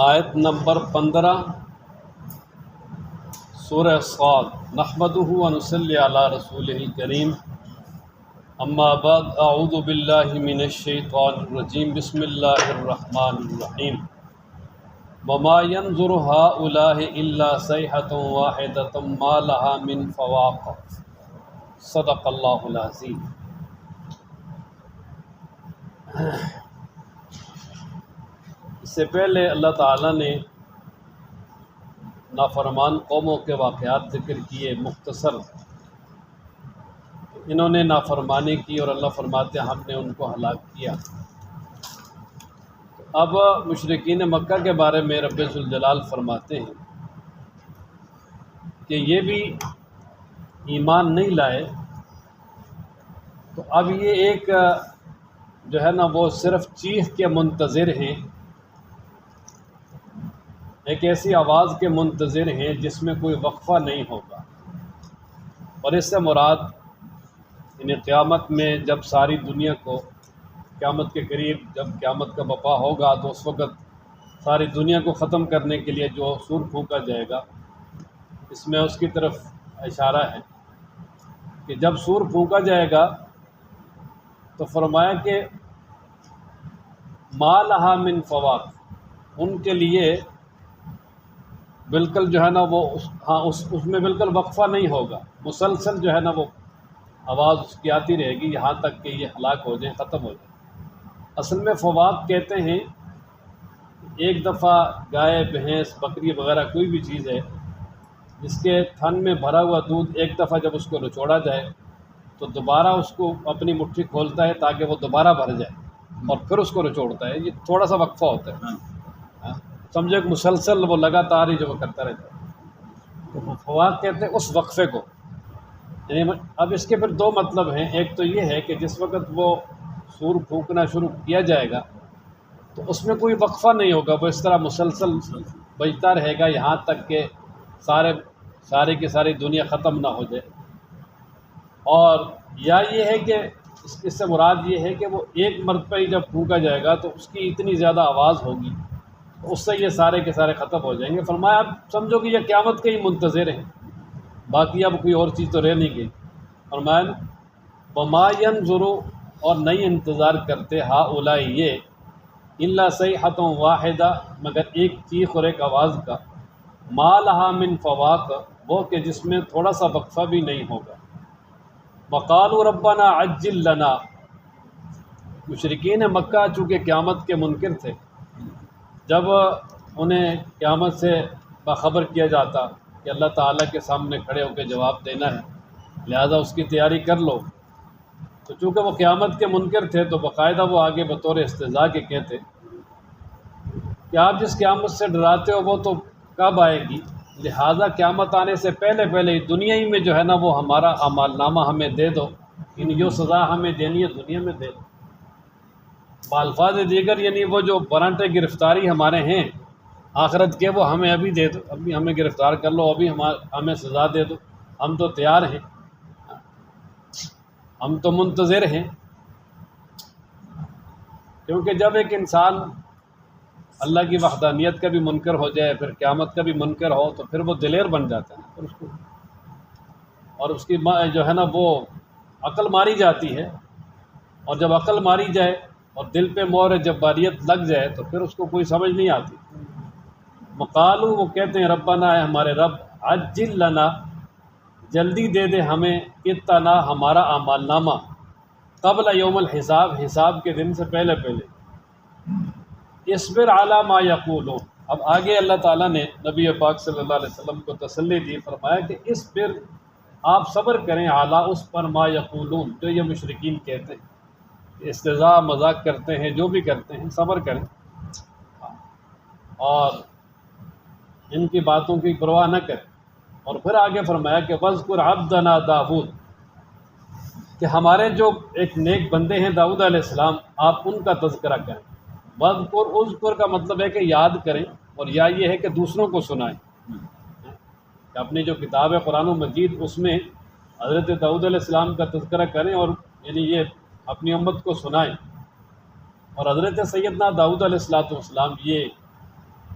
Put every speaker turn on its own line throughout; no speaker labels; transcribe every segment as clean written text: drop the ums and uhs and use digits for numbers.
آیت نمبر 15 سورہ صاد نحمدہ و نصلی علی رسولہ الکریم اما بعد اعوذ باللہ من الشیطان الرجیم بسم اللہ الرحمن الرحیم وما ينظر هؤلاء الا صیحة واحدة ما لها من فواق صدق اللہ العظیم۔ اس سے پہلے اللہ تعالیٰ نے نافرمان قوموں کے واقعات ذکر کیے مختصر، انہوں نے نافرمانی کی اور اللہ فرماتے ہیں ہم نے ان کو ہلاک کیا۔ اب مشرکین مکہ کے بارے میں رب ذوالجلال فرماتے ہیں کہ یہ بھی ایمان نہیں لائے، تو اب یہ ایک جو ہے نا وہ صرف چیخ کے منتظر ہیں، ایک ایسی آواز کے منتظر ہیں جس میں کوئی وقفہ نہیں ہوگا۔ اور اس سے مراد یعنی قیامت میں جب ساری دنیا کو قیامت کے قریب جب قیامت کا بپا ہوگا تو اس وقت ساری دنیا کو ختم کرنے کے لیے جو سور پھونکا جائے گا، اس میں اس کی طرف اشارہ ہے کہ جب سور پھونکا جائے گا تو فرمایا کہ ما لہا من فواق، ان کے لیے بالکل جو ہے نا وہ اس میں بالکل وقفہ نہیں ہوگا، مسلسل جو ہے نا وہ آواز اس کی آتی رہے گی یہاں تک کہ یہ ہلاک ہو جائیں، ختم ہو جائیں۔ اصل میں فواق کہتے ہیں ایک دفعہ گائے بھینس بکری وغیرہ کوئی بھی چیز ہے جس کے تھن میں بھرا ہوا دودھ ایک دفعہ جب اس کو نچوڑا جائے تو دوبارہ اس کو اپنی مٹھی کھولتا ہے تاکہ وہ دوبارہ بھر جائے اور پھر اس کو نچوڑتا ہے، یہ تھوڑا سا وقفہ ہوتا ہے، سمجھو کہ مسلسل وہ لگاتار ہی جو وہ کرتا رہتا ہے، تو فواق کہتے ہیں اس وقفے کو۔ یعنی اب اس کے پھر دو مطلب ہیں، ایک تو یہ ہے کہ جس وقت وہ سور پھونکنا شروع کیا جائے گا تو اس میں کوئی وقفہ نہیں ہوگا، وہ اس طرح مسلسل بجتا رہے گا یہاں تک کہ ساری کی ساری دنیا ختم نہ ہو جائے۔ اور یا یہ ہے کہ اس سے مراد یہ ہے کہ وہ ایک مرتبہ ہی جب پھونکا جائے گا تو اس کی اتنی زیادہ آواز ہوگی اس سے یہ سارے کے سارے ختم ہو جائیں گے۔ فرمایا اب سمجھو کہ یہ قیامت کے ہی منتظر ہیں، باقی اب کوئی اور چیز تو رہ نہیں گئی۔ فرمایا وما ينظروا اور نہیں انتظار کرتے ہؤلاء یہ الا صیحۃ واحدہ مگر ایک چیخ اور ایک آواز کا، ما لہا من فواق وہ کہ جس میں تھوڑا سا وقفہ بھی نہیں ہوگا۔ وقالوا ربنا عجل لنا، مشرکین مکہ چونکہ قیامت کے منکر تھے، جب انہیں قیامت سے باخبر کیا جاتا کہ اللہ تعالیٰ کے سامنے کھڑے ہو کے جواب دینا ہے لہذا اس کی تیاری کر لو، تو چونکہ وہ قیامت کے منکر تھے تو باقاعدہ وہ آگے بطور استہزاء کے کہتے کہ آپ جس قیامت سے ڈراتے ہو وہ تو کب آئے گی، لہذا قیامت آنے سے پہلے ہی دنیا ہی میں جو ہے نا وہ ہمارا اعمال نامہ ہمیں دے دو، یعنی جو سزا ہمیں دینی ہے دنیا میں دے دو۔ بالفاظ دیگر یعنی وہ جو برانٹے گرفتاری ہمارے ہیں آخرت کے وہ ہمیں ابھی دے دو، ابھی ہمیں گرفتار کر لو، ابھی ہمیں سزا دے دو، ہم تو تیار ہیں، ہم تو منتظر ہیں۔ کیونکہ جب ایک انسان اللہ کی وحدانیت کا بھی منکر ہو جائے پھر قیامت کا بھی منکر ہو تو پھر وہ دلیر بن جاتا ہے پھر اس کو، اور اس کی جو ہے نا وہ عقل ماری جاتی ہے، اور جب عقل ماری جائے اور دل پہ مہر جباریت لگ جائے تو پھر اس کو کوئی سمجھ نہیں آتی۔ وقالوا وہ کہتے ہیں ربنا اے ہمارے رب عجل لنا جلدی دے دے ہمیں اتنا ہمارا اعمال نامہ قبل یوم الحساب حساب کے دن سے پہلے اصبر علی ما یقولون۔ اب آگے اللہ تعالیٰ نے نبی پاک صلی اللہ علیہ وسلم کو تسلی دی، فرمایا کہ اصبر آپ صبر کریں علی اس پر ما یقولون جو یہ مشرکین کہتے ہیں، استہزاء مذاق کرتے ہیں جو بھی کرتے ہیں صبر کریں اور ان کی باتوں کی پرواہ نہ کریں۔ اور پھر آگے فرمایا کہ وَاذْكُرْ عَبْدَنَا داؤد، کہ ہمارے جو ایک نیک بندے ہیں داؤد علیہ السلام آپ ان کا تذکرہ کریں۔ وَاذْكُرْ اذْكُر کا مطلب ہے کہ یاد کریں، اور یا یہ ہے کہ دوسروں کو سنائیں، کہ اپنی جو کتاب ہے قرآن مجید اس میں حضرت داؤد علیہ السلام کا تذکرہ کریں اور یعنی یہ اپنی امت کو سنائیں۔ اور حضرت سیدنا داؤد علیہ السلام یہ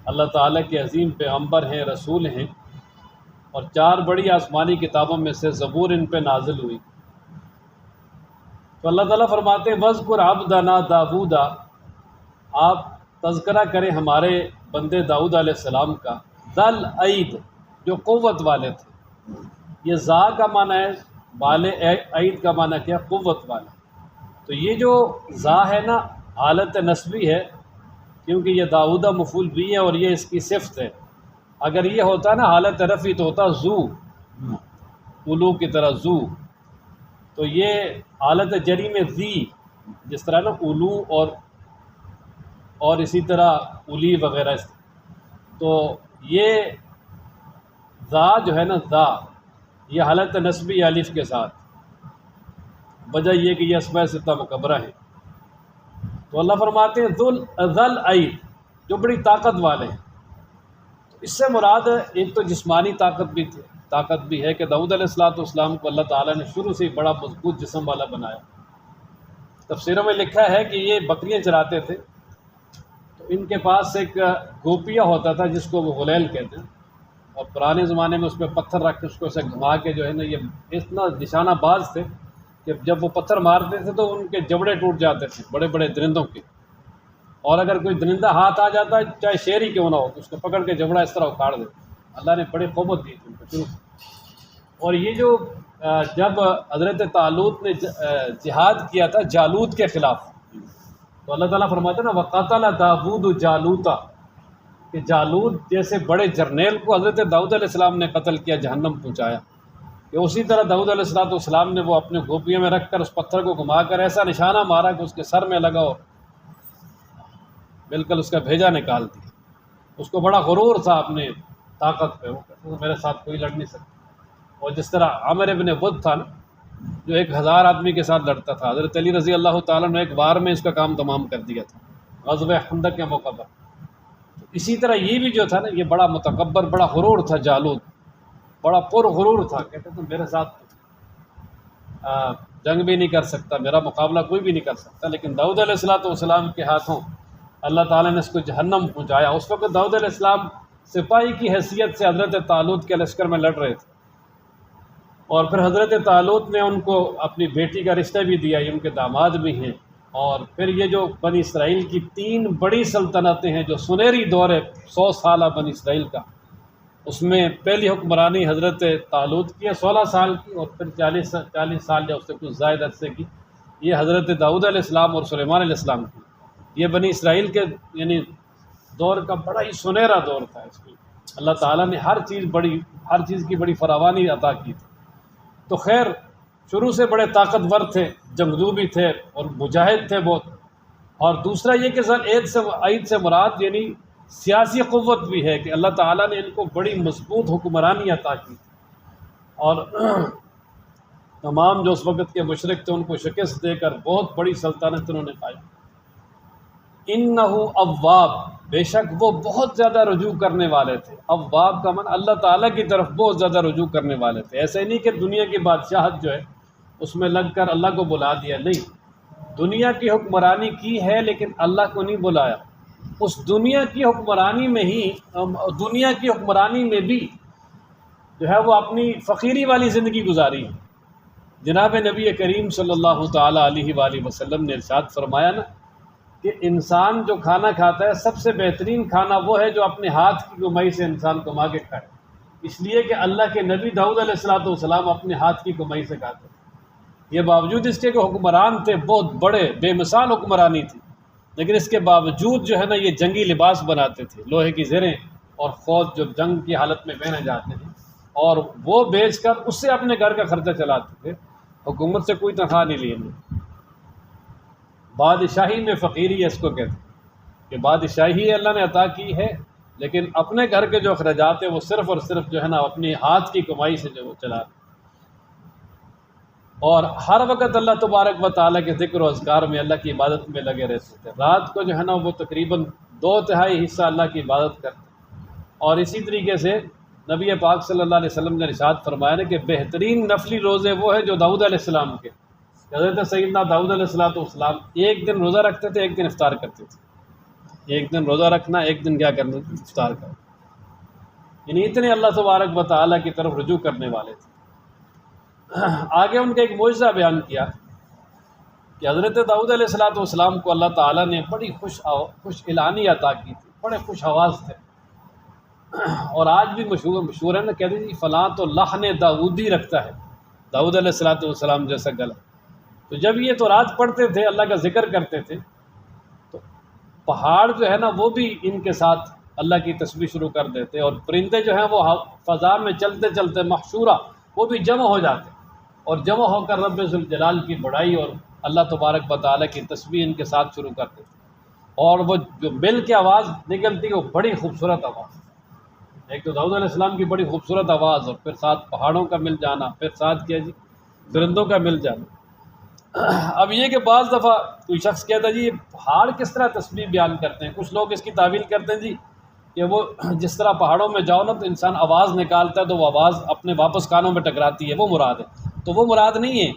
اللہ تعالیٰ کے عظیم پیغمبر ہیں، رسول ہیں، اور 4 بڑی آسمانی کتابوں میں سے زبور ان پہ نازل ہوئی۔ تو اللہ تعالیٰ فرماتے ہیں وَاذْكُرْ عَبْدَنَا داؤدا، آپ تذکرہ کریں ہمارے بندے داؤد علیہ السلام کا، ذل عید، جو قوت والے تھے۔ یہ ذا کا معنی ہے والے، عید کا معنی کیا؟ قوت والے۔ تو یہ جو ذا ہے نا حالت نسبی ہے، کیونکہ یہ داؤدہ مفعول بھی ہے اور یہ اس کی صفت ہے۔ اگر یہ ہوتا نا حالت رفعی تو ہوتا ذو، اولو کی طرح ذو، تو یہ حالت جری میں ذی، جس طرح نا اولو اور اسی طرح اولی وغیرہ۔ تو یہ ذا جو ہے نا ذا، یہ حالت نسبی الف کے ساتھ، وجہ یہ کہ یہ اسماء ستہ مکبرہ ہیں۔ تو اللہ فرماتے ہیں ذل عید، جو بڑی طاقت والے ہیں۔ اس سے مراد ایک تو جسمانی طاقت بھی ہے کہ داؤد علیہ السلام کو اللہ تعالیٰ نے شروع سے ہی بڑا مضبوط جسم والا بنایا۔ تفسیروں میں لکھا ہے کہ یہ بکریاں چراتے تھے، تو ان کے پاس ایک گوپیا ہوتا تھا جس کو وہ غلیل کہتے ہیں، اور پرانے زمانے میں اس پہ پتھر رکھ کے اس کو اسے گھما کے جو ہے نا، یہ اتنا نشانہ باز تھے کہ جب وہ پتھر مارتے تھے تو ان کے جبڑے ٹوٹ جاتے تھے بڑے بڑے درندوں کے، اور اگر کوئی درندہ ہاتھ آ جاتا ہے چاہے شیر ہی کیوں نہ ہو تو اس کو پکڑ کے جبڑا اس طرح اکھاڑ دیتے۔ اللہ نے بڑی قوت دی تھی ان کو شروع سے۔ اور یہ جو جب حضرت طالوت نے جہاد کیا تھا جالوت کے خلاف، تو اللہ تعالیٰ فرماتے ہیں نا وَقَتَلَ دَاوُودُ جَالُوتَ، کہ جالوت جیسے بڑے جرنیل کو حضرت داؤد علیہ السلام نے قتل کیا، جہنم پہنچایا، کہ اسی طرح داؤد علیہ السلام نے وہ اپنے گھوپیوں میں رکھ کر اس پتھر کو گھما کر ایسا نشانہ مارا کہ اس کے سر میں لگا اور بالکل اس کا بھیجا نکال دیا۔ اس کو بڑا غرور تھا اپنے طاقت پہ، وہ کہتا تھا میرے ساتھ کوئی لڑ نہیں سکتا۔ اور جس طرح عامر ابن ود تھا نا، جو 1000 آدمی کے ساتھ لڑتا تھا، حضرت علی رضی اللہ تعالیٰ نے ایک بار میں اس کا کام تمام کر دیا تھا غزوہ خندق کے موقع پر۔ تو اسی طرح یہ بھی جو تھا نا، یہ بڑا متکبر، بڑا غرور تھا جالوت، بڑا پر غرور تھا، کہتے تھے میرے ساتھ جنگ بھی نہیں کر سکتا، میرا مقابلہ کوئی بھی نہیں کر سکتا۔ لیکن داؤد علیہ السلام کے ہاتھوں اللہ تعالیٰ نے اس کو جہنم پہنچایا۔ اس وقت داؤد علیہ السلام سپاہی کی حیثیت سے حضرت طالوت کے لشکر میں لڑ رہے تھے، اور پھر حضرت طالوت نے ان کو اپنی بیٹی کا رشتہ بھی دیا، یہ ان کے داماد بھی ہیں۔ اور پھر یہ جو بنی اسرائیل کی 3 بڑی سلطنتیں ہیں، جو سنہری دور ہے 100 سالہ بنی اسرائیل کا، اس میں پہلی حکمرانی حضرت طالوت کی ہے 16 سال کی، اور پھر 40 سال یا اس سے کچھ زائد عرصے کی یہ حضرت داؤد علیہ السلام اور سلیمان علیہ السلام کی۔ یہ بنی اسرائیل کے یعنی دور کا بڑا ہی سنہرا دور تھا۔ اس میں اللہ تعالیٰ نے ہر چیز کی بڑی فراوانی عطا کی تھی۔ تو خیر شروع سے بڑے طاقتور تھے، جنگجو بھی تھے اور مجاہد تھے بہت۔ اور دوسرا یہ کہ سر عید سے مراد یعنی سیاسی قوت بھی ہے کہ اللہ تعالیٰ نے ان کو بڑی مضبوط حکمرانی عطا کی، اور تمام جو اس وقت کے مشرک تھے ان کو شکست دے کر بہت بڑی سلطنت انہوں نے پائی۔ انَّهُ اواب، بے شک وہ بہت زیادہ رجوع کرنے والے تھے۔ اواب کا معنی اللہ تعالیٰ کی طرف بہت زیادہ رجوع کرنے والے تھے۔ ایسا ہی نہیں کہ دنیا کی بادشاہت جو ہے اس میں لگ کر اللہ کو بلا دیا، نہیں، دنیا کی حکمرانی کی ہے لیکن اللہ کو نہیں بلایا۔ اس دنیا کی حکمرانی میں بھی جو ہے وہ اپنی فقیری والی زندگی گزاری ہے۔ جناب نبی کریم صلی اللہ تعالیٰ علیہ وآلہ وسلم نے ارشاد فرمایا نا کہ انسان جو کھانا کھاتا ہے سب سے بہترین کھانا وہ ہے جو اپنے ہاتھ کی کمائی سے انسان کما کے کھائے، اس لیے کہ اللہ کے نبی داؤد علیہ السلام اپنے ہاتھ کی کمائی سے کھاتے تھے۔ یہ باوجود اس کے کہ حکمران تھے، بہت بڑے بے مثال حکمرانی تھی، لیکن اس کے باوجود جو ہے نا یہ جنگی لباس بناتے تھے، لوہے کی زریں اور خوذ جو جنگ کی حالت میں پہنے جاتے ہیں، اور وہ بیچ کر اس سے اپنے گھر کا خرچہ چلاتے تھے، حکومت سے کوئی تنخواہ نہیں لی انہوں۔ بادشاہی میں فقیری ہے اس کو کہتے ہیں، کہ بادشاہی اللہ نے عطا کی ہے لیکن اپنے گھر کے جو اخراجات ہیں وہ صرف اور صرف جو ہے نا اپنی ہاتھ کی کمائی سے جو وہ چلاتے، اور ہر وقت اللہ تبارک و تعالیٰ کے ذکر و اذکار میں، اللہ کی عبادت میں لگے رہتے تھے۔ رات کو جو ہے نا وہ تقریباً 2/3 حصہ اللہ کی عبادت کرتے۔ اور اسی طریقے سے نبی پاک صلی اللہ علیہ وسلم نے ارشاد فرمایا نا کہ بہترین نفلی روزے وہ ہیں جو داؤد علیہ السلام کے، حضرت سیدنا داؤد علیہ السلام ایک دن روزہ رکھتے تھے، ایک دن افطار کرتے تھے۔ ایک دن روزہ رکھنا، ایک دن کیا کرنا، افطار کرنا، یعنی اتنے اللہ تبارک و تعالیٰ کی طرف رجوع کرنے والے تھے۔ آگے ان کا ایک معجزہ بیان کیا کہ حضرت داؤد علیہ السلام کو اللہ تعالیٰ نے بڑی خوش الہانی عطا کی تھی، بڑے خوش آواز تھے، اور آج بھی مشہور ہے نا، کہتے ہیں فلاں تو لحن داؤدی رکھتا ہے، داؤد علیہ السلام جیسا گلا۔ تو جب یہ تو رات پڑھتے تھے، اللہ کا ذکر کرتے تھے، تو پہاڑ جو ہے نا وہ بھی ان کے ساتھ اللہ کی تسبیح شروع کر دیتے، اور پرندے جو ہیں وہ فضا میں چلتے چلتے محشورہ وہ بھی جمع ہو جاتے، اور جمع ہو کر رب ذوالجلال کی بڑائی اور اللہ تبارک و تعالیٰ کی تسبیح ان کے ساتھ شروع کرتے تھے، اور وہ جو مل کے آواز نکلتی وہ بڑی خوبصورت آواز، ایک تو داؤد علیہ السلام کی بڑی خوبصورت آواز، اور پھر ساتھ پہاڑوں کا مل جانا، پھر ساتھ کیا جی پرندوں کا مل جانا۔ اب یہ کہ بعض دفعہ کوئی شخص کہتا ہے جی یہ پہاڑ کس طرح تسبیح بیان کرتے ہیں، کچھ لوگ اس کی تعویل کرتے ہیں جی کہ وہ جس طرح پہاڑوں میں جاؤ نا تو انسان آواز نکالتا ہے تو وہ آواز اپنے واپس کانوں میں ٹکراتی ہے، وہ مراد ہے، تو وہ مراد نہیں ہے،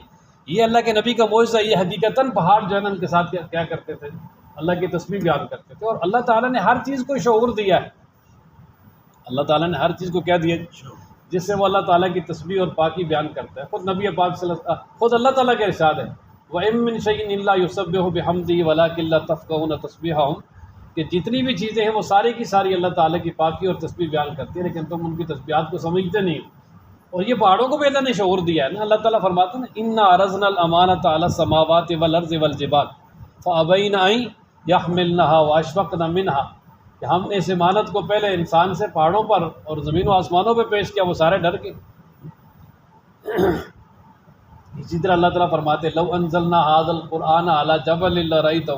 یہ اللہ کے نبی کا معجزہ، یہ حقیقتاً پہاڑ جو ہے نا ان کے ساتھ کیا کرتے تھے، اللہ کی تسبیح بیان کرتے تھے، اور اللہ تعالیٰ نے ہر چیز کو شعور دیا ہے، اللہ تعالیٰ نے ہر چیز کو کیا دیا جس سے وہ اللہ تعالیٰ کی تسبیح اور پاکی بیان کرتا ہے۔ خود نبی پاک صلی اللہ علیہ وسلم، خود اللہ تعالیٰ کے ارشاد ہے وَإِن مِّن شَيْءٍ إِلَّا يُسَبِّحُ بِحَمْدِهِ وَلَٰكِن لَّا تَفْقَهُونَ تَسْبِيحَهُمْ، کہ جتنی بھی چیزیں ہیں وہ ساری کی ساری اللہ تعالیٰ کی پاکی اور تسبیح بیان کرتی ہیں، لیکن تم ان کی تسبیحات کو سمجھتے نہیں ہو۔ اور یہ پہاڑوں کو بھی اللہ نے شعور دیا ہے نا، اللہ تعالیٰ فرماتے ہیں اِنَّا عَرَضْنَا الْأَمَانَةَ عَلَى السَّمَاوَاتِ وَالْأَرْضِ وَالْجِبَالِ فَأَبَيْنَ أَن يَحْمِلْنَهَا وَأَشْفَقْنَ مِنْهَا، کہ ہم نے اس امانت کو پہلے انسان سے پہاڑوں پر اور زمین و آسمانوں پہ پیش کیا، وہ سارے ڈر گئے۔ اسی طرح اللہ تعالیٰ فرماتے لو انزلنا هذا القرآن على جبل لرأيته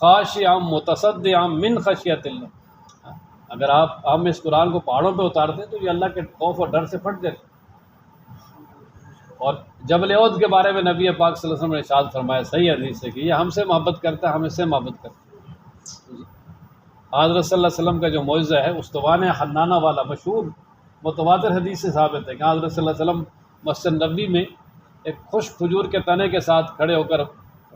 خاشعا متصدعا من خشیت اللہ، اگر ہم اس قرآن کو پہاڑوں پہ اتارتے تو یہ اللہ کے خوف اور ڈر سے پھٹ جاتے۔ اور جبل احد کے بارے میں نبی پاک صلی اللہ علیہ وسلم نے ارشاد فرمایا صحیح حدیث ہے کہ یہ ہم سے محبت کرتا ہے، ہم اس سے محبت کرتے ہیں۔ حضرت صلی اللہ علیہ وسلم کا جو معجزہ ہے استوان حنانہ والا، مشہور متواتر حدیث سے ثابت ہے کہ حضرت صلی اللہ علیہ وسلم مسجد نبوی میں ایک خشک کھجور کے تنے کے ساتھ کھڑے ہو کر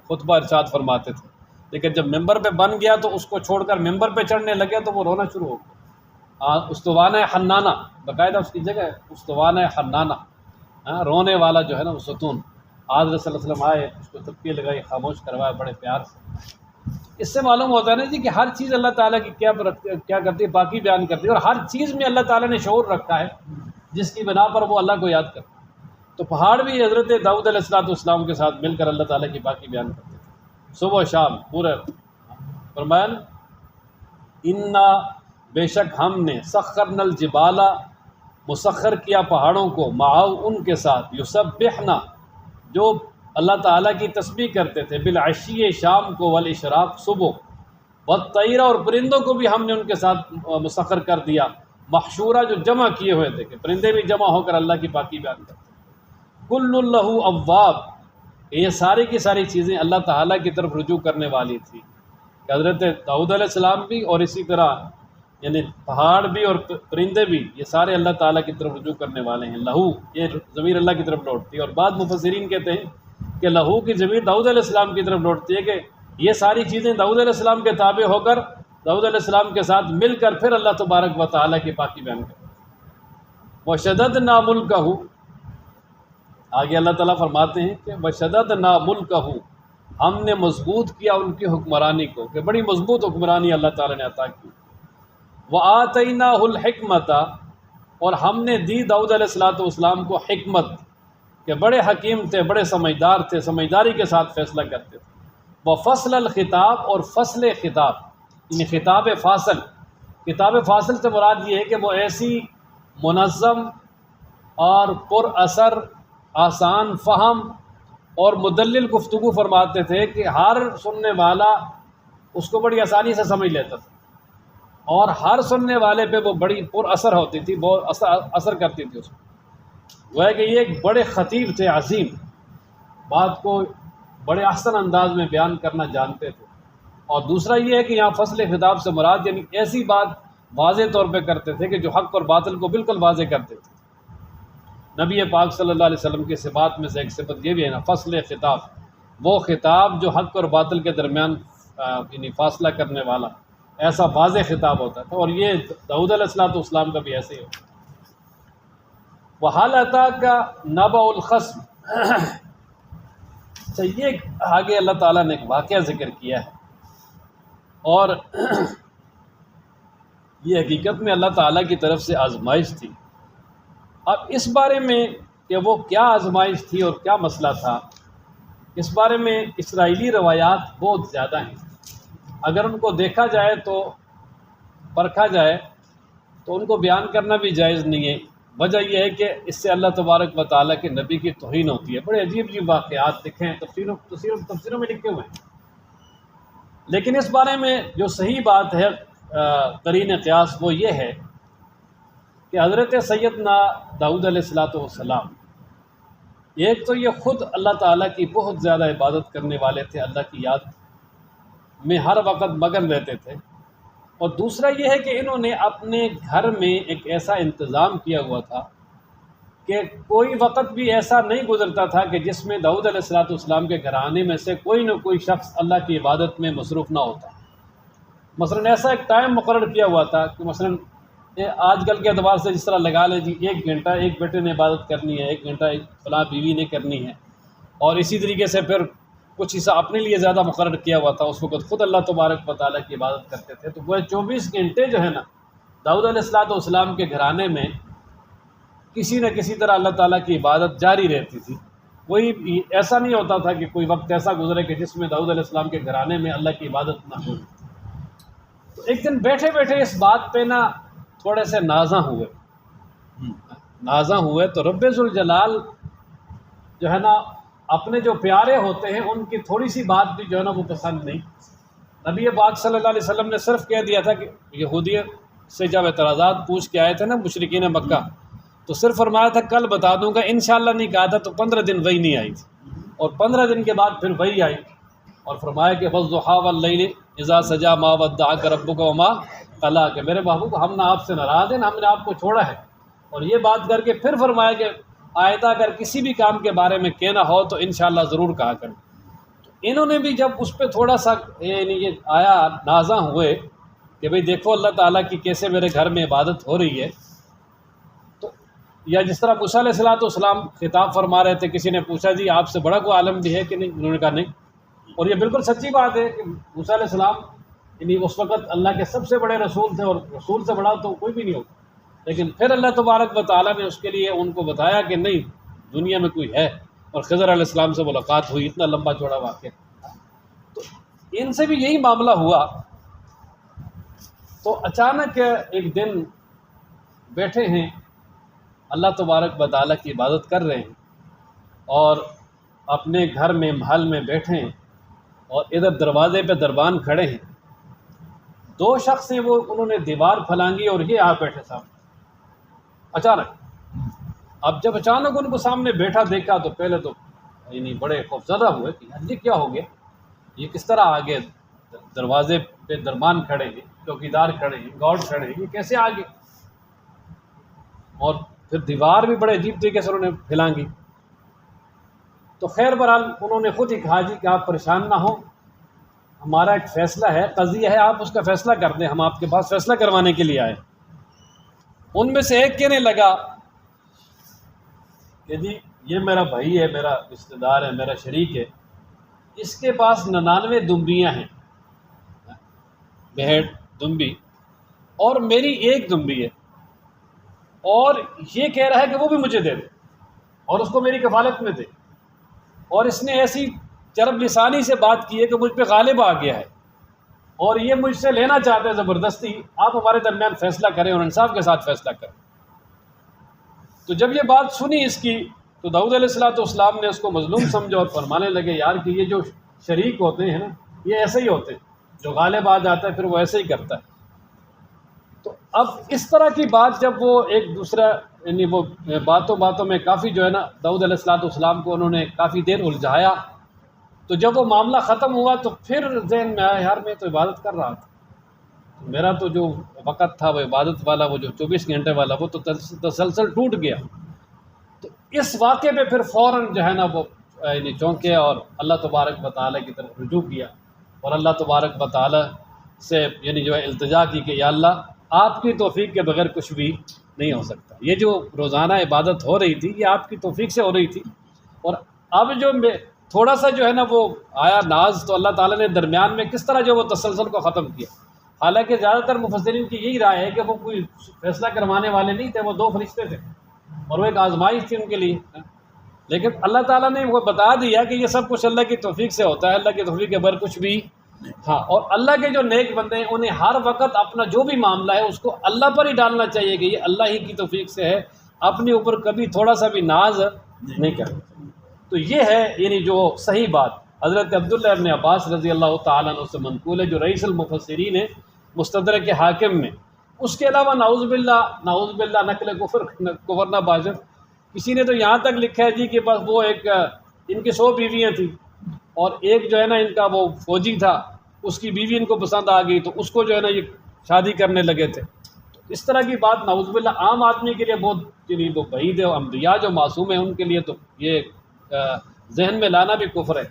خطبہ ارشاد فرماتے تھے، لیکن جب ممبر پہ بن گیا تو اس کو چھوڑ کر ممبر پہ چڑھنے لگے تو وہ رونا شروع ہو گیا۔ استوان حنانہ باقاعدہ اس کی جگہ ہے، استوان حنانہ، رونے والا جو ہے نا وہ ستون۔ حضرت صلی اللہ علیہ وسلم آئے، اس کو تبکیہ لگائی، خاموش کروایا بڑے پیار سے۔ اس سے معلوم ہوتا ہے نا جی کہ ہر چیز اللہ تعالیٰ کی کیا کرتی ہے، باقی بیان کرتی ہے، اور ہر چیز میں اللہ تعالیٰ نے شعور رکھا ہے جس کی بنا پر وہ اللہ کو یاد کرتا ہے۔ تو پہاڑ بھی حضرت داؤد علیہ السلام کے ساتھ مل کر اللہ تعالیٰ کی باقی بیان کرتے تھے، صبح و شام پورے۔ فرمایا انا، بے شک ہم نے سخرنا الجبال، مسخر کیا پہاڑوں کو، معاؤ ان کے ساتھ، یسبحنا جو اللہ تعالیٰ کی تسبیح کرتے تھے، بالعشی شام کو، والاشراق صبح، والطیر اور پرندوں کو بھی ہم نے ان کے ساتھ مسخر کر دیا، محشورہ جو جمع کیے ہوئے تھے کہ پرندے بھی جمع ہو کر اللہ کی پاکی بیان کرتے۔ کل لہ اواب، یہ ساری کی ساری چیزیں اللہ تعالیٰ کی طرف رجوع کرنے والی تھی، کہ حضرت داؤد علیہ السلام بھی اور اسی طرح یعنی پہاڑ بھی اور پرندے بھی یہ سارے اللہ تعالیٰ کی طرف رجوع کرنے والے ہیں۔ لہو یہ ضمیر اللہ کی طرف لوٹتی ہے، اور بعض مفسرین کہتے ہیں کہ لہو کی ضمیر داؤد علیہ السلام کی طرف لوٹتی ہے، کہ یہ ساری چیزیں داؤد علیہ السلام کے تابع ہو کر داؤد علیہ السلام کے ساتھ مل کر پھر اللہ تبارک و تعالیٰ کی پاکی بیان کرتے ہیں۔ وَشَدَدْنَا مُلْكَهُ، آگے اللہ تعالیٰ فرماتے ہیں کہ وَشَدَدْنَا مُلْكَهُ، ہم نے مضبوط کیا ان کی حکمرانی کو، کہ بڑی مضبوط حکمرانی اللہ تعالیٰ نے عطا کی۔ وَآتَيْنَاهُ الْحِكْمَةَ، اور ہم نے دی داؤد علیہ السلام کو حکمت، کہ بڑے حکیم تھے، بڑے سمجھدار تھے، سمجھداری کے ساتھ فیصلہ کرتے تھے۔ وفصل الخطاب، اور فصل خطاب، یعنی خطاب فاصل، کتاب فاصل سے مراد یہ ہے کہ وہ ایسی منظم اور پر اثر، آسان فہم اور مدلل گفتگو فرماتے تھے کہ ہر سننے والا اس کو بڑی آسانی سے سمجھ لیتا تھا، اور ہر سننے والے پہ وہ بڑی پر اثر ہوتی تھی، بہت اثر کرتی تھی اس کو۔ وہ ہے کہ یہ ایک بڑے خطیب تھے، عظیم، بات کو بڑے احسن انداز میں بیان کرنا جانتے تھے۔ اور دوسرا یہ ہے کہ یہاں فصل خطاب سے مراد یعنی ایسی بات واضح طور پہ کرتے تھے کہ جو حق اور باطل کو بالکل واضح کرتے تھے۔ نبی پاک صلی اللہ علیہ وسلم کی صفات میں سے ایک صفت یہ بھی ہے نا، فصل خطاب، وہ خطاب جو حق اور باطل کے درمیان یعنی فاصلہ کرنے والا، ایسا واضح خطاب ہوتا تھا، اور یہ داؤد علیہ السلام کا بھی ایسے ہی ہوتا. وَهَلْ أَتَاكَ نَبَأُ الْخَصْمِ. یہ آگے اللہ تعالیٰ نے ایک واقعہ ذکر کیا ہے، اور یہ حقیقت میں اللہ تعالیٰ کی طرف سے آزمائش تھی. اب اس بارے میں کہ وہ کیا آزمائش تھی اور کیا مسئلہ تھا، اس بارے میں اسرائیلی روایات بہت زیادہ ہیں. اگر ان کو دیکھا جائے تو، پرکھا جائے تو ان کو بیان کرنا بھی جائز نہیں ہے. وجہ یہ ہے کہ اس سے اللہ تبارک و تعالیٰ کے نبی کی توہین ہوتی ہے. بڑے عجیب عجیب واقعات لکھے ہیں، تفسیروں میں لکھے ہوئے ہیں. لیکن اس بارے میں جو صحیح بات ہے قرین قیاس وہ یہ ہے کہ حضرت سیدنا داؤد علیہ السلام ایک تو یہ خود اللہ تعالیٰ کی بہت زیادہ عبادت کرنے والے تھے، اللہ کی یاد میں ہر وقت مگن رہتے تھے. اور دوسرا یہ ہے کہ انہوں نے اپنے گھر میں ایک ایسا انتظام کیا ہوا تھا کہ کوئی وقت بھی ایسا نہیں گزرتا تھا کہ جس میں داؤد علیہ السلام کے گھرانے میں سے کوئی نہ کوئی شخص اللہ کی عبادت میں مصروف نہ ہوتا. مثلا ایسا ایک ٹائم مقرر کیا ہوا تھا کہ مثلا آج کل کے اعتبار سے جس طرح لگا لیں جی 1 گھنٹہ ایک بیٹے نے عبادت کرنی ہے، 1 گھنٹہ ایک فلاں بیوی نے کرنی ہے، اور اسی طریقے سے پھر کچھ حصہ اپنے لیے زیادہ مقرر کیا ہوا تھا. اس وقت خود اللہ تبارک و تعالیٰ کی عبادت کرتے تھے. تو وہ 24 گھنٹے جو ہے نا داؤد علیہ السلام کے گھرانے میں کسی نہ کسی طرح اللہ تعالیٰ کی عبادت جاری رہتی تھی. کوئی ایسا نہیں ہوتا تھا کہ کوئی وقت ایسا گزرے کہ جس میں داؤد علیہ السلام کے گھرانے میں اللہ کی عبادت نہ ہو. تو ایک دن بیٹھے بیٹھے اس بات پہ نا تھوڑے سے نازاں ہوئے تو رب ذوالجلال جو ہے نا اپنے جو پیارے ہوتے ہیں ان کی تھوڑی سی بات بھی جو ہے نا وہ پسند نہیں. نبی پاک صلی اللہ علیہ وسلم نے صرف کہہ دیا تھا کہ یہودیت سے جب اعتراضات پوچھ کے آئے تھے نا مشرکین مکہ، تو صرف فرمایا تھا کل بتا دوں گا، انشاءاللہ نہیں کہا تھا. تو 15 دن وہی نہیں آئی تھی، اور 15 دن کے بعد پھر وہی آئی اور فرمایا کہ وَالضُّحَىٰ وَاللَّيْلِ إِذَا سَجَىٰ مَا وَدَّعَكَ رَبُّكَ وَمَا قَلَىٰ، کہ میرے محبوب ہم نے آپ سے ناراض ہیں، ہم نے آپ کو چھوڑا ہے. اور یہ بات کر کے پھر فرمایا کہ آئندہ اگر کسی بھی کام کے بارے میں کہنا ہو تو انشاءاللہ ضرور کہا کریں. تو انہوں نے بھی جب اس پہ تھوڑا سا یعنی یہ آیا، نازاں ہوئے کہ بھئی دیکھو اللہ تعالیٰ کی کیسے میرے گھر میں عبادت ہو رہی ہے. تو یا جس طرح موسیٰ علیہ السلام خطاب فرما رہے تھے، کسی نے پوچھا جی آپ سے بڑا کوئی عالم بھی ہے کہ نہیں؟ انہوں نے کہا نہیں. اور یہ بالکل سچی بات ہے کہ موسیٰ علیہ السلام یعنی اس وقت اللہ کے سب سے بڑے رسول تھے، اور رسول سے بڑا تو کوئی بھی نہیں ہوتا. لیکن پھر اللہ تبارک و تعالیٰ نے اس کے لیے ان کو بتایا کہ نہیں، دنیا میں کوئی ہے. اور خضر علیہ السلام سے ملاقات ہوئی، اتنا لمبا چوڑا واقعہ. تو ان سے بھی یہی معاملہ ہوا. تو اچانک ایک دن بیٹھے ہیں، اللہ تبارک و تعالیٰ کی عبادت کر رہے ہیں، اور اپنے گھر میں محل میں بیٹھے ہیں، اور ادھر دروازے پہ دربان کھڑے ہیں. 2 شخص ہیں، وہ انہوں نے دیوار پھلانگی اور یہ آپ بیٹھے صاحب اچانک. اب جب اچانک ان کو سامنے بیٹھا دیکھا تو پہلے تو یعنی بڑے خوفزدہ ہوئے کہ یہ کیا ہو گیا، یہ کس طرح آگے دروازے پہ دربان کھڑے ہیں، چوکیدار کھڑے ہیں، گارڈ کھڑے ہیں، یہ کیسے آگے؟ اور پھر دیوار بھی بڑے عجیب طریقے سے انہوں نے پھلانگی. تو خیر بہرحال انہوں نے خود ہی کہا جی کہ آپ پریشان نہ ہوں، ہمارا ایک فیصلہ ہے، قضیہ ہے، آپ اس کا فیصلہ کر دیں، ہم آپ کے پاس فیصلہ کروانے کے لیے آئے. ان میں سے ایک کہنے لگا کہ جی یہ میرا بھائی ہے، میرا رشتہ دار ہے، میرا شریک ہے، اس کے پاس 99 دمبیاں ہیں، بھیڑ دمبی، اور میری 1 دمبی ہے، اور یہ کہہ رہا ہے کہ وہ بھی مجھے دے دے اور اس کو میری کفالت میں دے. اور اس نے ایسی چرب لسانی سے بات کی ہے کہ مجھ پہ غالب آ گیا ہے، اور یہ مجھ سے لینا چاہتے ہیں زبردستی. آپ ہمارے درمیان فیصلہ کریں اور انصاف کے ساتھ فیصلہ کریں. تو جب یہ بات سنی اس کی تو داؤد علیہ السلام نے اس کو مظلوم سمجھا اور فرمانے لگے یار کہ یہ جو شریک ہوتے ہیں نا یہ ایسے ہی ہوتے ہیں، جو غالب آ جاتا ہے پھر وہ ایسے ہی کرتا ہے. تو اب اس طرح کی بات جب وہ ایک دوسرا یعنی وہ باتوں میں کافی جو ہے نا داؤد علیہ السلام کو انہوں نے کافی دیر الجھایا. تو جب وہ معاملہ ختم ہوا تو پھر ذہن میں آیا یار میں تو عبادت کر رہا تھا، میرا تو جو وقت تھا وہ عبادت والا، وہ جو 24 گھنٹے والا وہ تو تسلسل ٹوٹ گیا. تو اس واقعے پہ پھر فوراً جو ہے نا وہ یعنی چونکے اور اللہ تبارک و تعالیٰ کی طرف رجوع کیا، اور اللہ تبارک و تعالیٰ سے یعنی جو ہے التجا کی کہ یا اللہ آپ کی توفیق کے بغیر کچھ بھی نہیں ہو سکتا. یہ جو روزانہ عبادت ہو رہی تھی یہ آپ کی توفیق سے ہو رہی تھی. اور اب جو تھوڑا سا جو ہے نا وہ آیا ناز، تو اللہ تعالیٰ نے درمیان میں کس طرح جو وہ تسلسل کو ختم کیا. حالانکہ زیادہ تر مفسرین کی یہی رائے ہے کہ وہ کوئی فیصلہ کروانے والے نہیں تھے، وہ 2 فرشتے تھے اور وہ ایک آزمائش تھی ان کے لیے. لیکن اللہ تعالیٰ نے وہ بتا دیا کہ یہ سب کچھ اللہ کی توفیق سے ہوتا ہے، اللہ کی توفیق کے بغیر کچھ بھی. ہاں، اور اللہ کے جو نیک بندے ہیں انہیں ہر وقت اپنا جو بھی معاملہ ہے اس کو اللہ پر ہی ڈالنا چاہیے کہ یہ اللہ ہی کی توفیق سے ہے، اپنے اوپر کبھی تھوڑا سا بھی ناز نہیں کرنا. تو یہ ہے یعنی جو صحیح بات حضرت عبداللہ ابن عباس رضی اللہ تعالیٰ عنہ سے منقول ہے، جو رئیس المفسرین ہے مستدرک حاکم میں. اس کے علاوہ نعوذ باللہ نقل کفر نہ باشد. کسی نے تو یہاں تک لکھا ہے جی کہ بس وہ ایک ان کی 100 بیویاں تھیں اور ایک جو ہے نا ان کا وہ فوجی تھا، اس کی بیوی ان کو پسند آ گئی تو اس کو جو ہے نا یہ شادی کرنے لگے تھے. اس طرح کی بات نعوذ باللہ عام آدمی کے لیے بہت یعنی وہ بعید ہے. انبیاء جو معصوم ہیں ان کے لیے تو یہ ذہن میں لانا بھی کفر ہے.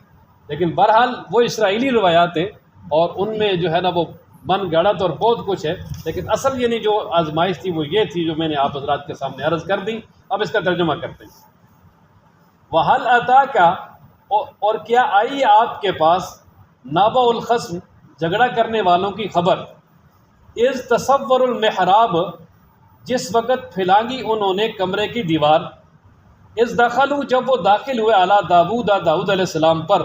لیکن بہرحال وہ اسرائیلی روایات ہیں اور ان میں جو ہے نا وہ من گڑت اور بہت کچھ ہے. لیکن اصل یعنی جو آزمائش تھی وہ یہ تھی جو میں نے آپ حضرات کے سامنے عرض کر دی. اب اس کا ترجمہ کرتے ہیں. وَهَلْ أَتَاكَ، اور کیا آئی آپ کے پاس نَبَأُ الْخَصْمِ، جھگڑا کرنے والوں کی خبر، اِذْ تَصَوَّرُوا الْمِحْرَابَ، جس وقت پھیلانگی انہوں نے کمرے کی دیوار، اِذْ دَخَلُوا، جب وہ داخل ہوئے عَلَىٰ داؤد، داؤد علیہ السلام پر،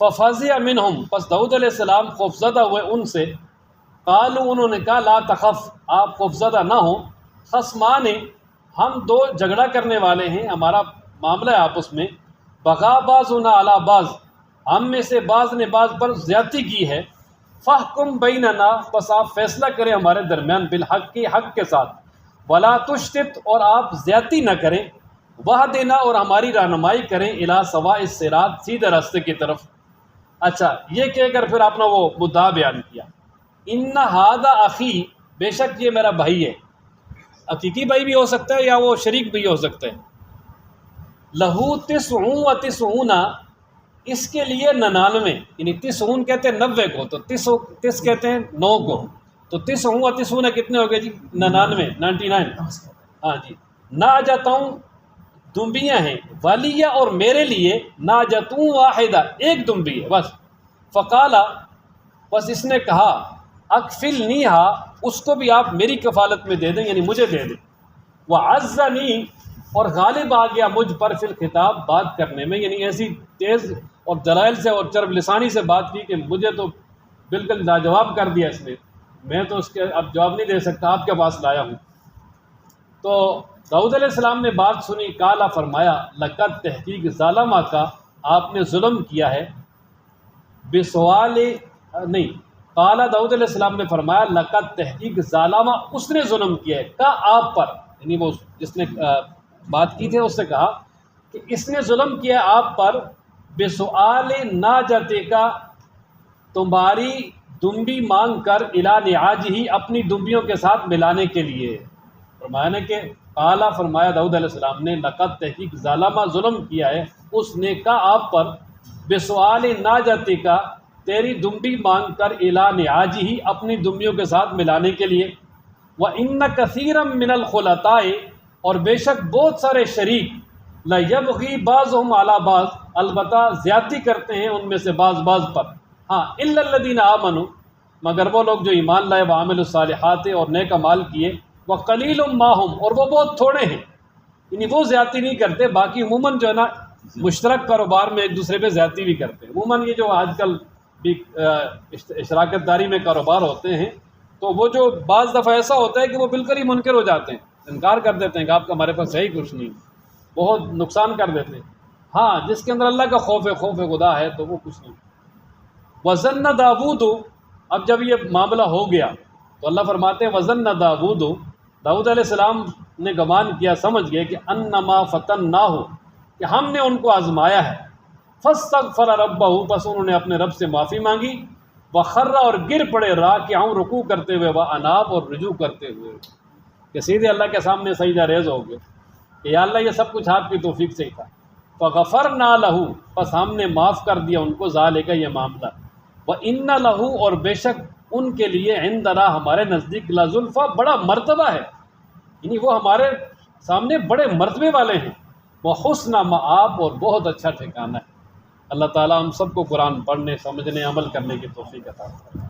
فَفَزِعَ مِنْهُمْ، پس داؤد علیہ السلام خوفزدہ ہوئے ان سے. قالوا، انہوں نے کہا لا تخف، آپ خوفزدہ نہ ہوں. خصمان، ہم 2 جھگڑا کرنے والے ہیں، ہمارا معاملہ ہے آپس میں. بغا بعضنا علی بعض، ہم میں سے بعض نے بعض پر زیادتی کی ہے. فاحکم بیننا، پس آپ فیصلہ کریں ہمارے درمیان، بالحق کی حق کے ساتھ. ولا تشتت، اور آپ زیادتی نہ کریں. وہدنا، اور ہماری رہنمائی کریں، الی سواء الصراط، سیدھے راستے کی طرف. اچھا، یہ کہہ کر پھر آپ نے وہ مدعا بیان کیا. ان ھذا اخی، بے شک یہ میرا بھائی ہے. حقیقی بھائی بھی ہو سکتا ہے یا وہ شریک بھی ہو سکتا ہے. لہو 99، اس کے لیے 99، یعنی 99 کہتے ہیں 90 کو، تو 30 کہتے ہیں 9 کو، تو 99 کتنے ہو گئے جی؟ 99. ہاں جی. ناجتوں، دمبیاں ہیں، والیہ، اور میرے لیے ناجتوں واحدہ، ایک دمبی ہے بس. فقالا، بس اس نے کہا، اکفلنیہا، اس کو بھی آپ میری کفالت میں دے دیں، یعنی مجھے دے دیں. وعزنی، اور غالب آ گیا مجھ پر فی الخطاب، بات کرنے میں، یعنی ایسی تیز اور دلائل سے اور چرب لسانی سے بات کی کہ مجھے تو بالکل لاجواب کر دیا اس نے. میں تو اس کے اب جواب نہیں دے سکتا، آپ کے پاس لایا ہوں. تو داؤد علیہ السلام نے بات سنی. کالا، فرمایا، لقد، تحقیق، ظالمہ کا، آپ نے ظلم کیا ہے. بسوال، نہیں، کالا، داؤد علیہ السلام نے فرمایا، لقد، تحقیق، ظالمہ، اس نے ظلم کیا ہے، کا آپ پر، یعنی وہ جس نے بات کی تھی اس سے کہا کہ اس نے ظلم کیا آپ پر. بسؤال ناجتے کا، تمہاری دمبی مانگ کر، الی نعاجہ، اپنی دمبیوں کے ساتھ ملانے کے لیے. فرمایا کہ قالا، فرمایا داؤد علیہ السلام نے، لقد، تحقیق، ظالمہ، ظلم کیا ہے اس نے کا آپ پر. بسؤال ناجتے کا، تیری دمبی مانگ کر، الی نعاجہ، اپنی دمبیوں کے ساتھ ملانے کے لیے. وَإِنَّ كَثِيرًا مِّنَ الْخُلَطَاءِ، اور بے شک بہت سارے شریک، لَيَبْغِي بَعْضُهُمْ عَلَى بَعْضٍ، البتہ زیادتی کرتے ہیں ان میں سے بعض پر. ہاں، إِلَّا الَّذِينَ آمَنُوا، مگر وہ لوگ جو ایمان لائے، وَعَمِلُوا الصَّالِحَاتِ، اور نیک اعمال کیے. وَقَلِيلٌ مَّا هُمْ، اور وہ بہت تھوڑے ہیں، یعنی وہ زیادتی نہیں کرتے. باقی عموماً جو ہے نا مشترک کاروبار میں ایک دوسرے پہ زیادتی بھی کرتے ہیں. عموماً یہ جو آج کل بھی اشراکت داری میں کاروبار ہوتے ہیں، تو وہ جو بعض دفعہ ایسا ہوتا ہے کہ وہ بالکل ہی منکر ہو جاتے ہیں، انکار کر دیتے ہیں کہ آپ کا ہمارے پاس صحیح کچھ نہیں، بہت نقصان کر دیتے ہیں. ہاں، جس کے اندر اللہ کا خوف خدا ہے تو وہ کچھ نہیں. وَظَنَّ داؤد، اب جب یہ معاملہ ہو گیا تو اللہ فرماتے ہیں وَظَنَّ داؤد، داؤد علیہ السلام نے گمان کیا، سمجھ گئے کہ انما فتناہ، کہ ہم نے ان کو آزمایا ہے. فاستغفر ربہ، بس انہوں نے اپنے رب سے معافی مانگی. وخر، اور گر پڑے، راکعوں، رکوع کرتے ہوئے، واناب، اور رجوع کرتے ہوئے، کہ سیدھے اللہ کے سامنے سجدہ ریز ہو گئے کہ یا اللہ یہ سب کچھ آپ کی توفیق سے ہی تھا. فغفرنا لہ، بس ہم نے معاف کر دیا ان کو، ذالک، یہ معاملہ. وان لہ، اور بے شک ان کے لیے عندنا ہمارے نزدیک لزلفا بڑا مرتبہ ہے، یعنی وہ ہمارے سامنے بڑے مرتبے والے ہیں، وحسن مآب اور بہت اچھا ٹھکانہ ہے۔ اللہ تعالیٰ ہم سب کو قرآن پڑھنے، سمجھنے، عمل کرنے کی توفیق عطا فرمائے۔